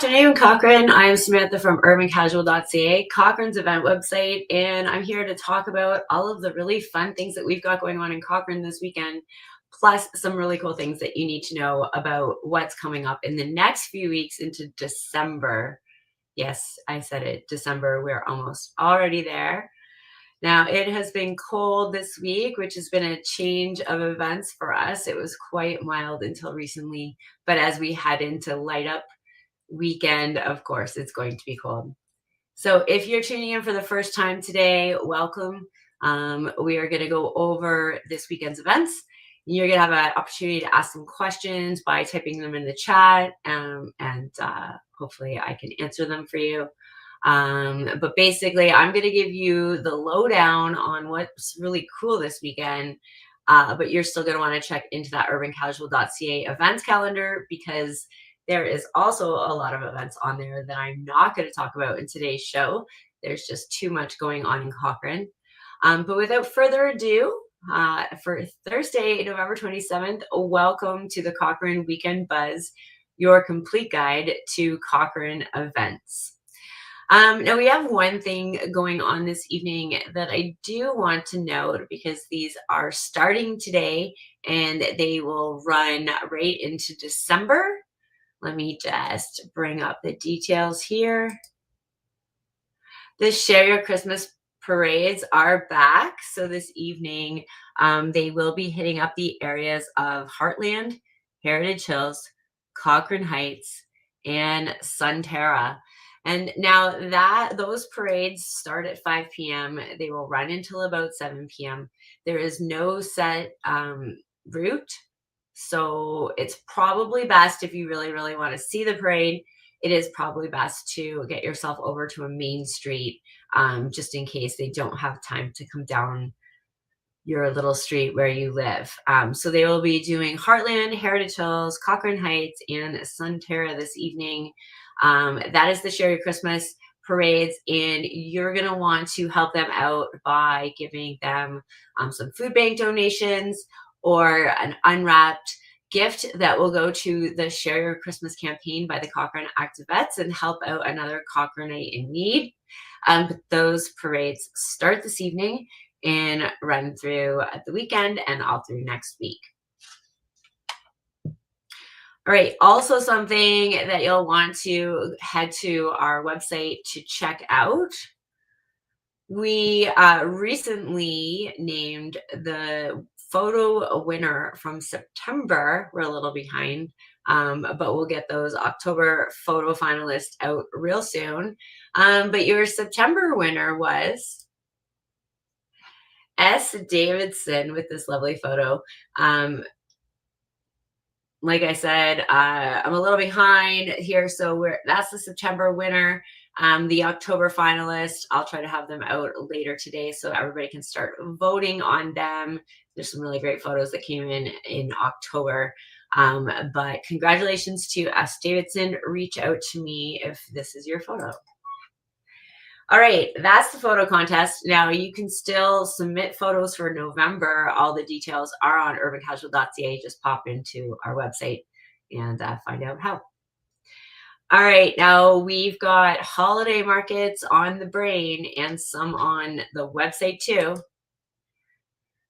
afternoon, Cochrane. I'm Samantha from urbancasual.ca, Cochrane's event website, and I'm here to talk about all of the really fun things that we've got going on in Cochrane this weekend, plus some really cool things that you need to know about what's coming up in the next few weeks into December. Yes, I said it, December. We're almost already there. Now, it has been cold this week, which has been a change of events for us. It was quite mild until recently, but as we head into light up weekend, of course, it's going to be cold. So if you're tuning in for the first time today, welcome. We are going to go over this weekend's events. You're going to have an opportunity to ask some questions by typing them in the chat, and hopefully I can answer them for you. But basically, I'm going to give you the lowdown on what's really cool this weekend. But you're still going to want to check into that urbancasual.ca events calendar, because there is also a lot of events on there that I'm not going to talk about in today's show. There's just too much going on in Cochrane. But without further ado, for Thursday, November 27th, welcome to the Cochrane Weekend Buzz, your complete guide to Cochrane events. Now, we have one thing going on this evening that I do want to note, because these are starting today and they will run right into December. Let me just bring up the details here. The Share Your Christmas parades are back. So this evening, they will be hitting up the areas of Heartland, Heritage Hills, Cochrane Heights, and Sunterra. And now that those parades start at 5 p.m., they will run until about 7 p.m. There is no set route. So it's probably best, if you really, really want to see the parade, it is probably best to get yourself over to a main street, just in case they don't have time to come down your little street where you live. So they will be doing Heartland, Heritage Hills, Cochrane Heights, and Sunterra this evening. That is the Share Your Christmas parades, and you're going to want to help them out by giving them some food bank donations or an unwrapped gift that will go to the Share Your Christmas campaign by the Cochrane Active Vets and help out another Cochraneite in need. But those parades start this evening and run through the weekend and all through next week. All right, also something that you'll want to head to our website to check out. We recently named the photo winner from September. We're a little behind, but we'll get those October photo finalists out real soon. But your September winner was S. Davidson with this lovely photo. Like I said, I'm a little behind here, so that's the September winner. The October finalists, I'll try to have them out later today so everybody can start voting on them. There's some really great photos that came in October. But congratulations to S. Davidson. Reach out to me if this is your photo. All right, that's the photo contest. Now, you can still submit photos for November. All the details are on urbancasual.ca. Just pop into our website and find out how. All right, now we've got holiday markets on the brain and some on the website too.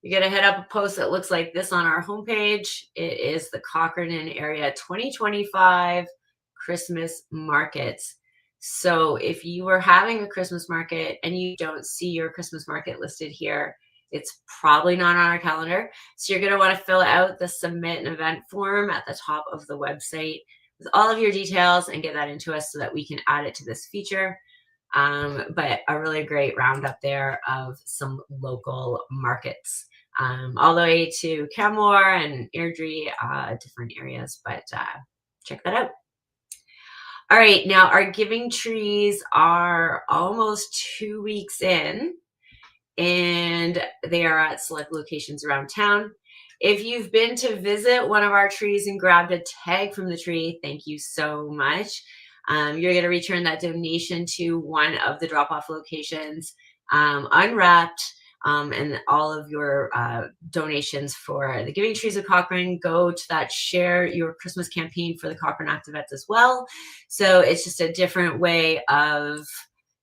You're going to head up a post that looks like this on our homepage. It is the Cochrane Area 2025 Christmas Markets. So if you are having a Christmas market and you don't see your Christmas market listed here, it's probably not on our calendar. So you're going to want to fill out the submit an event form at the top of the website with all of your details and get that into us so that we can add it to this feature. But a really great roundup there of some local markets, all the way to Canmore and Airdrie, different areas, but check that out. All right, now our giving trees are almost 2 weeks in, and they are at select locations around town. If you've been to visit one of our trees and grabbed a tag from the tree, thank you so much. You're going to return that donation to one of the drop-off locations, unwrapped, And all of your donations for the Giving Trees of Cochrane go to that Share Your Christmas campaign for the Cochrane Active Vets as well. So it's just a different way of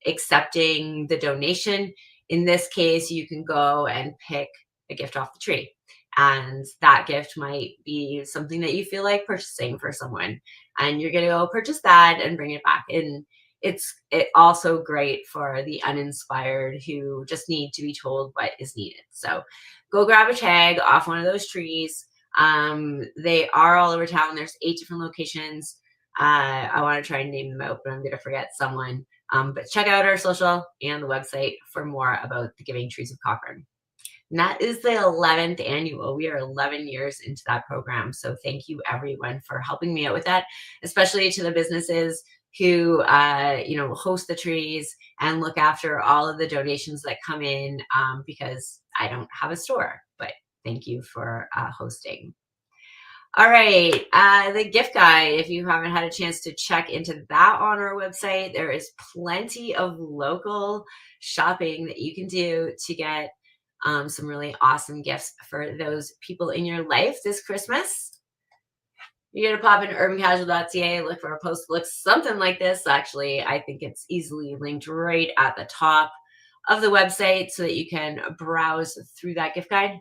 accepting the donation. In this case, you can go and pick a gift off the tree. And that gift might be something that you feel like purchasing for someone. And you're going to go purchase that and bring it back. And it also great for the uninspired who just need to be told what is needed. So go grab a tag off one of those trees. They are all over town. There's 8 different locations. I want to try and name them out, but I'm going to forget someone. But check out our social and the website for more about the Giving Trees of Cochrane. And that is the 11th annual. We are 11 years into that program. So thank you everyone for helping me out with that, especially to the businesses who, host the trees and look after all of the donations that come in, because I don't have a store, but thank you for hosting. All right, the gift guide, if you haven't had a chance to check into that on our website, there is plenty of local shopping that you can do to get some really awesome gifts for those people in your life this Christmas. You're going to pop into urbancasual.ca, look for a post that looks something like this. Actually, I think it's easily linked right at the top of the website so that you can browse through that gift guide.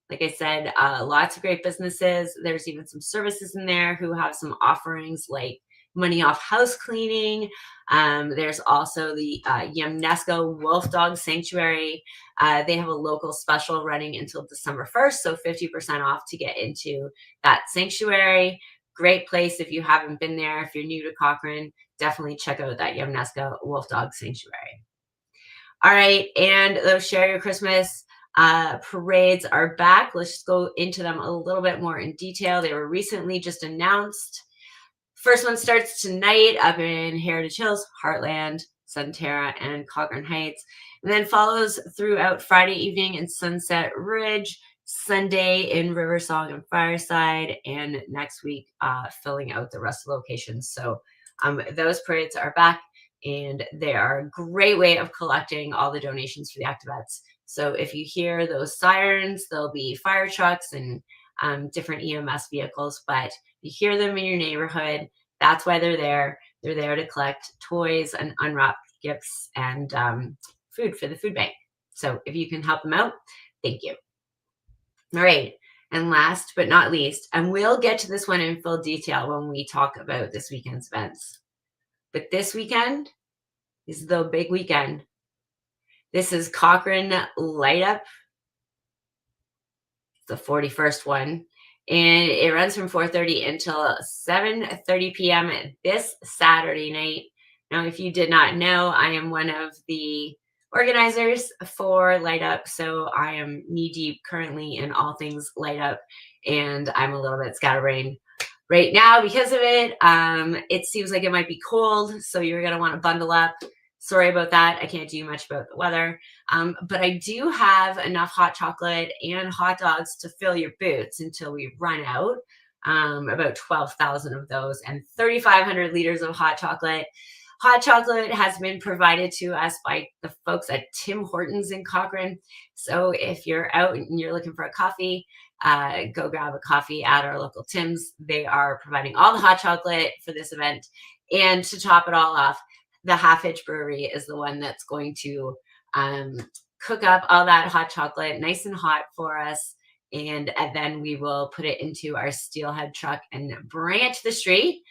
Like I said, lots of great businesses. There's even some services in there who have some offerings like money off house cleaning. There's also the Yemnesko Wolf Dog Sanctuary. They have a local special running until December 1st, so 50% off to get into that sanctuary. Great place if you haven't been there. If you're new to Cochrane, definitely check out that Yemnesko Wolf Dog Sanctuary. All right, and those Share Your Christmas parades are back. Let's just go into them a little bit more in detail. They were recently just announced. First one starts tonight up in Heritage Hills, Heartland, Sunterra, and Cochrane Heights, and then follows throughout Friday evening in Sunset Ridge, Sunday in Riversong and Fireside, and next week filling out the rest of the locations. So those parades are back, and they are a great way of collecting all the donations for the Active Vets. So if you hear those sirens, there'll be fire trucks and different EMS vehicles, but you hear them in your neighborhood. That's why they're there. They're there to collect toys and unwrapped gifts and food for the food bank. So if you can help them out, thank you. All right. And last but not least, and we'll get to this one in full detail when we talk about this weekend's events. But this weekend is the big weekend. This is Cochrane Light Up, the 41st one, and it runs from 4:30 until 7:30 p.m. this Saturday night. Now, if you did not know, I am one of the organizers for Light Up, so I am knee-deep currently in all things Light Up, and I'm a little bit scatterbrained right now because of it. It seems like it might be cold, so you're going to want to bundle up. Sorry about that. I can't do much about the weather. But I do have enough hot chocolate and hot dogs to fill your boots until we run out. About 12,000 of those and 3,500 liters of hot chocolate. Hot chocolate has been provided to us by the folks at Tim Hortons in Cochrane. So if you're out and you're looking for a coffee, go grab a coffee at our local Tim's. They are providing all the hot chocolate for this event. And to top it all off, the Half Hitch Brewery is the one that's going to cook up all that hot chocolate nice and hot for us. And then we will put it into our steelhead truck and bring it to the street.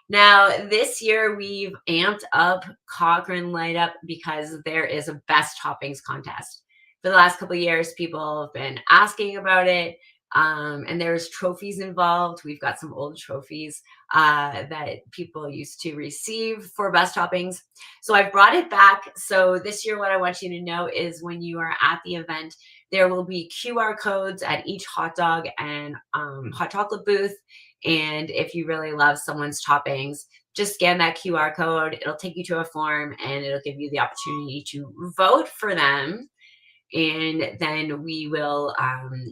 Now, this year we've amped up Cochrane Light Up because there is a best toppings contest. For the last couple of years, people have been asking about it. And there's trophies involved. We've got some old trophies that people used to receive for best toppings. So I've brought it back. So this year, what I want you to know is when you are at the event, there will be QR codes at each hot dog and hot chocolate booth. And if you really love someone's toppings, just scan that QR code. It'll take you to a form and it'll give you the opportunity to vote for them. And then we will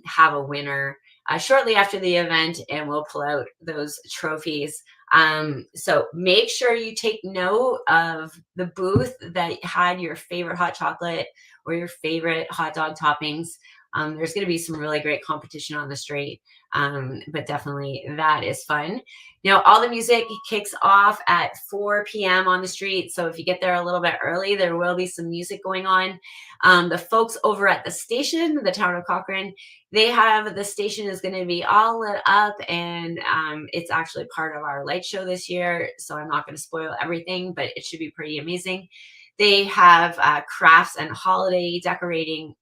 have a winner shortly after the event, and we'll pull out those trophies. So make sure you take note of the booth that had your favorite hot chocolate or your favorite hot dog toppings. There's going to be some really great competition on the street, but definitely that is fun. Now, all the music kicks off at 4 p.m. on the street. So if you get there a little bit early, there will be some music going on. The folks over at the station, the town of Cochrane, they have the station is going to be all lit up, and it's actually part of our light show this year. So I'm not going to spoil everything, but it should be pretty amazing. They have crafts and holiday decorating,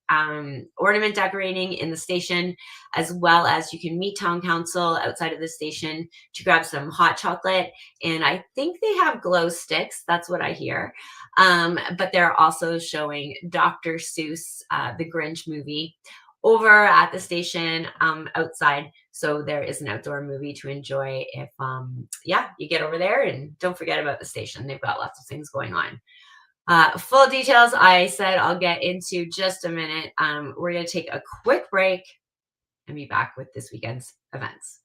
ornament decorating in the station, as well as you can meet town council outside of the station to grab some hot chocolate. And I think they have glow sticks. That's what I hear. But they're also showing Dr. Seuss, the Grinch movie, over at the station outside. So there is an outdoor movie to enjoy if, yeah, you get over there. And don't forget about the station. They've got lots of things going on. Full details, I said I'll get into just a minute. We're going to take a quick break and be back with this weekend's events.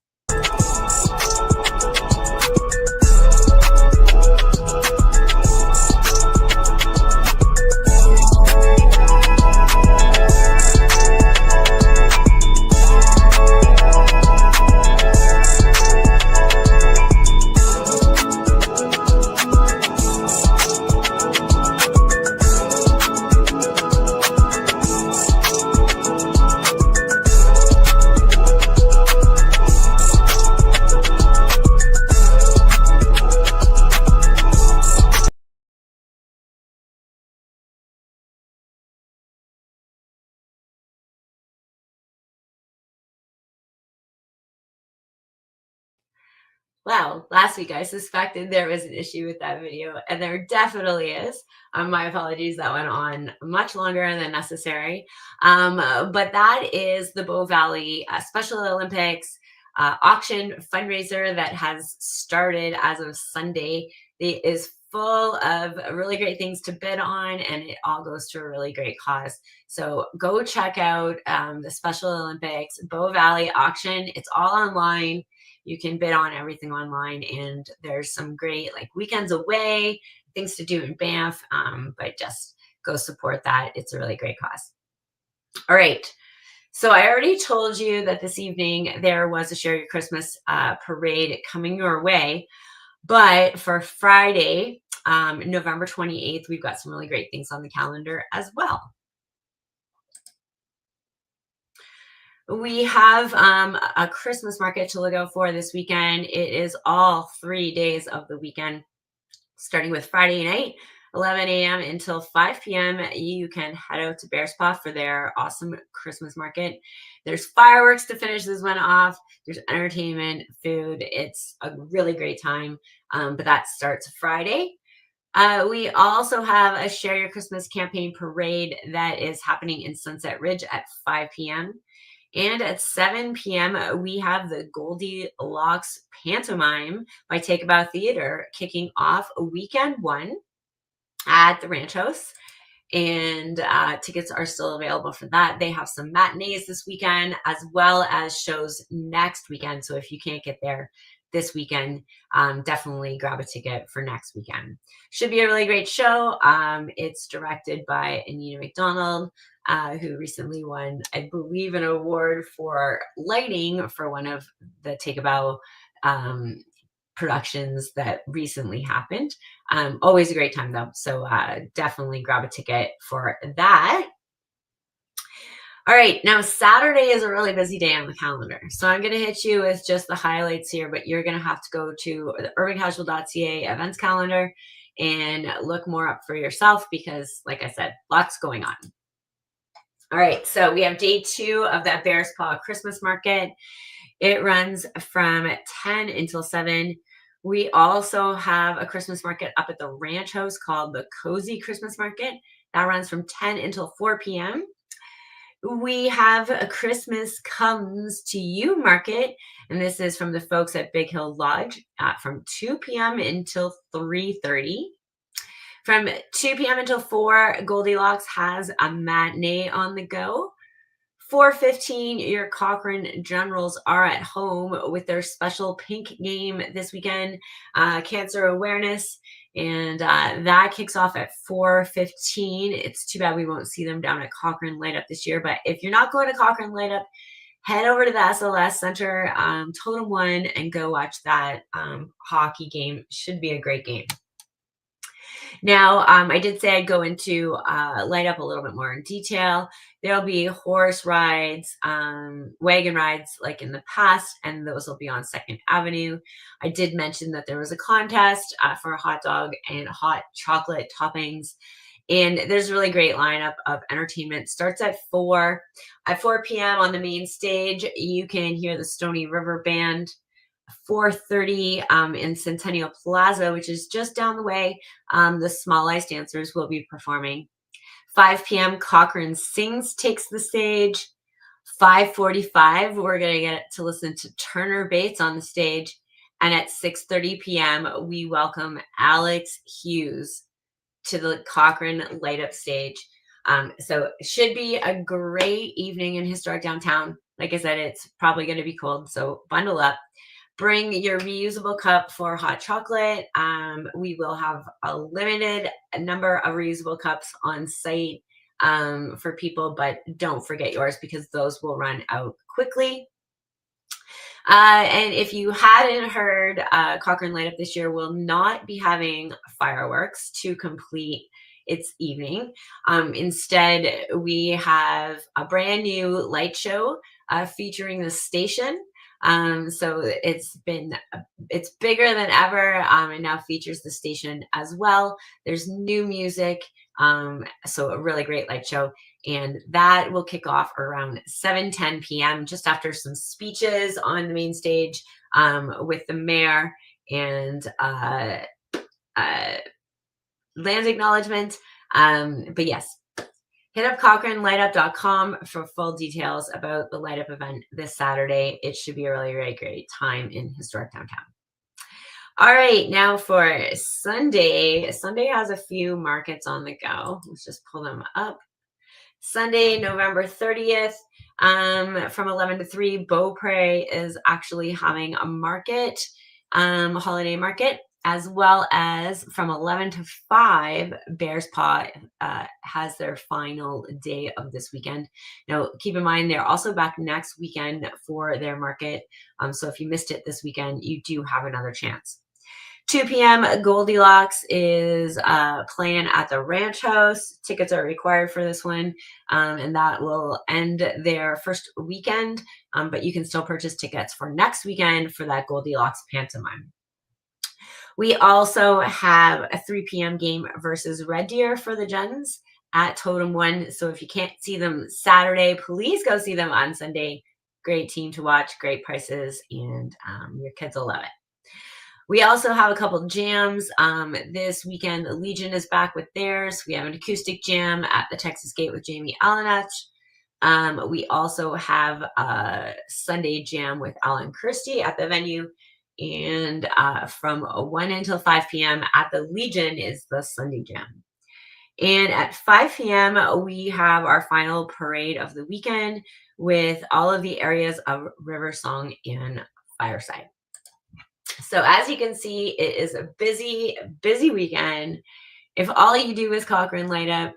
Well, last week I suspected there was an issue with that video, and there definitely is. My apologies, that went on much longer than necessary. But that is the Bow Valley Special Olympics auction fundraiser that has started as of Sunday. It is full of really great things to bid on, and it all goes to a really great cause. So go check out the Special Olympics Bow Valley auction. It's all online. You can bid on everything online, and there's some great like weekends away, things to do in Banff. But just go support that. It's a really great cause. All right. So I already told you that this evening there was a Share Your Christmas parade coming your way. But for Friday, November 28th, we've got some really great things on the calendar as well. We have a Christmas market to look out for this weekend. It is all 3 days of the weekend, starting with Friday night, 11 a.m. until 5 p.m. You can head out to Bearspaw for their awesome Christmas market. There's fireworks to finish this one off. There's entertainment, food. It's a really great time, but that starts Friday. We also have a Share Your Christmas campaign parade that is happening in Sunset Ridge at 5 p.m. And at 7 p.m., we have the Goldilocks Pantomime by Take a Bow Theater kicking off weekend one at the Ranch House. And tickets are still available for that. They have some matinees this weekend as well as shows next weekend. So if you can't get there this weekend, definitely grab a ticket for next weekend. Should be a really great show. It's directed by Anita McDonald, who recently won, I believe, an award for lighting for one of the Take a Bow productions that recently happened. Always a great time though. So definitely grab a ticket for that. All right, now Saturday is a really busy day on the calendar. So I'm going to hit you with just the highlights here, but you're going to have to go to the urbancasual.ca events calendar and look more up for yourself because, like I said, lots going on. All right, so we have day 2 of that Bears Paw Christmas Market. It runs from 10 until 7. We also have a Christmas market up at the Ranch House called the Cozy Christmas Market. That runs from 10 until 4 p.m. We have a Christmas Comes to You market, and this is from the folks at Big Hill Lodge from 2 p.m. until 3:30. From 2 p.m. until 4, Goldilocks has a matinee on the go. 4:15, your Cochrane Generals are at home with their special pink game this weekend, cancer awareness, and that kicks off at 4:15. It's too bad we won't see them down at Cochrane Light Up this year, but if you're not going to Cochrane Light Up, head over to the SLS Center, Totem One, and go watch that hockey game. Should be a great game. Now, I did say I'd go into Light Up a little bit more in detail. There'll be horse rides, wagon rides like in the past, and those will be on 2nd Avenue. I did mention that there was a contest for a hot dog and hot chocolate toppings. And there's a really great lineup of entertainment. Starts at 4. At 4 p.m. on the main stage, you can hear the Stony River Band. 4:30 in Centennial Plaza, which is just down the way. The Small Ice Dancers will be performing. 5 p.m. Cochrane Sings takes the stage. 5:45, we're going to get to listen to Turner Bates on the stage. And at 6:30 p.m., we welcome Alex Hughes to the Cochrane Light Up stage. So it should be a great evening in historic downtown. Like I said, it's probably going to be cold, so bundle up. Bring your reusable cup for hot chocolate. We will have a limited number of reusable cups on site for people, but don't forget yours because those will run out quickly. And if you hadn't heard, Cochrane Light Up this year will not be having fireworks to complete its evening. Instead, we have a brand new light show featuring the station. So it's bigger than ever, and now features the station as well. There's new music, so a really great light show, and that will kick off around 7:10 p.m. just after some speeches on the main stage with the mayor and land acknowledgement. But yes, hit up CochraneLightUp.com for full details about the Light Up event this Saturday. It should be a really, really great time in historic downtown. All right, now for Sunday. Sunday has a few markets on the go. Let's just pull them up. Sunday, November 30th, from 11 to 3, Beaupre is actually having a market, holiday market, as well as from 11 to 5, Bears Paw has their final day of this weekend. Now, keep in mind, they're also back next weekend for their market. So if you missed it this weekend, you do have another chance. 2 p.m. Goldilocks is playing at the Ranch House. Tickets are required for this one, and that will end their first weekend, but you can still purchase tickets for next weekend for that Goldilocks pantomime. We also have a 3 p.m. game versus Red Deer for the Gens at Totem One. So if you can't see them Saturday, please go see them on Sunday. Great team to watch, great prices, and your kids will love it. We also have a couple jams this weekend. Legion is back with theirs. We have an acoustic jam at the Texas Gate with Jamie Allenach. We also have a Sunday jam with Alan Christie at the venue. And from 1 until 5 p.m. at the Legion is the Sunday jam. And at 5 p.m., we have our final parade of the weekend with all of the areas of River Song and Fireside. So as you can see, it is a busy, busy weekend. If all you do is Cochrane Light Up,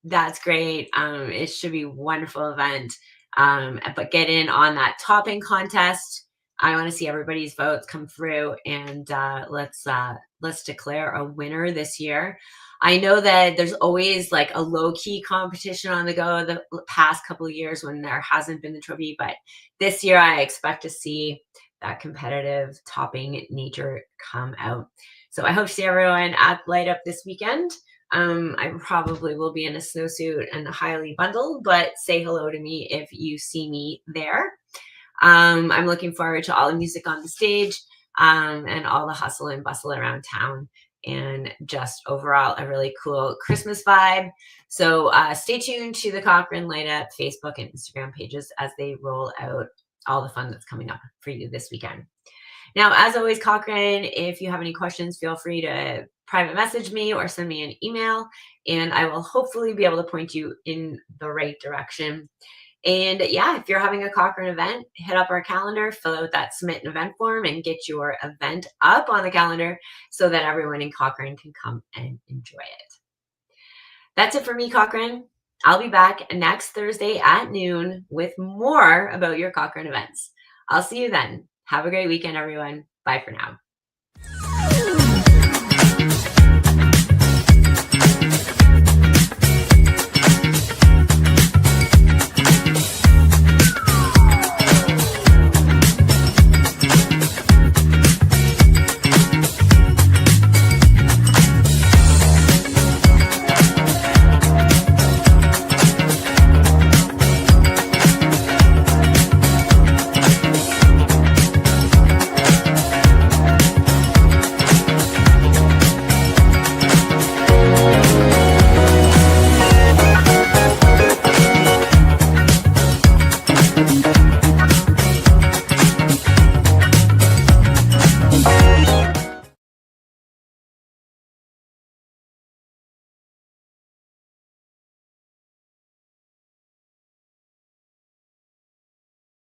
that's great. It should be a wonderful event. But get in on that topping contest. I want to see everybody's votes come through, and let's declare a winner this year. I know that there's always like a low-key competition on the go the past couple of years when there hasn't been the trophy, but this year I expect to see that competitive topping nature come out. So I hope to see everyone at Light Up this weekend. I probably will be in a snowsuit and highly bundled, but say hello to me if you see me there. I'm looking forward to all the music on the stage and all the hustle and bustle around town, and just overall a really cool Christmas vibe. So stay tuned to the Cochrane Light Up Facebook and Instagram pages as they roll out all the fun that's coming up for you this weekend. Now, as always, Cochrane, if you have any questions, feel free to private message me or send me an email, and I will hopefully be able to point you in the right direction. And yeah, if you're having a Cochrane event, hit up our calendar, fill out that submit an event form, and get your event up on the calendar so that everyone in Cochrane can come and enjoy it. That's it for me, Cochrane. I'll be back next Thursday at noon with more about your Cochrane events. I'll see you then. Have a great weekend, everyone. Bye for now.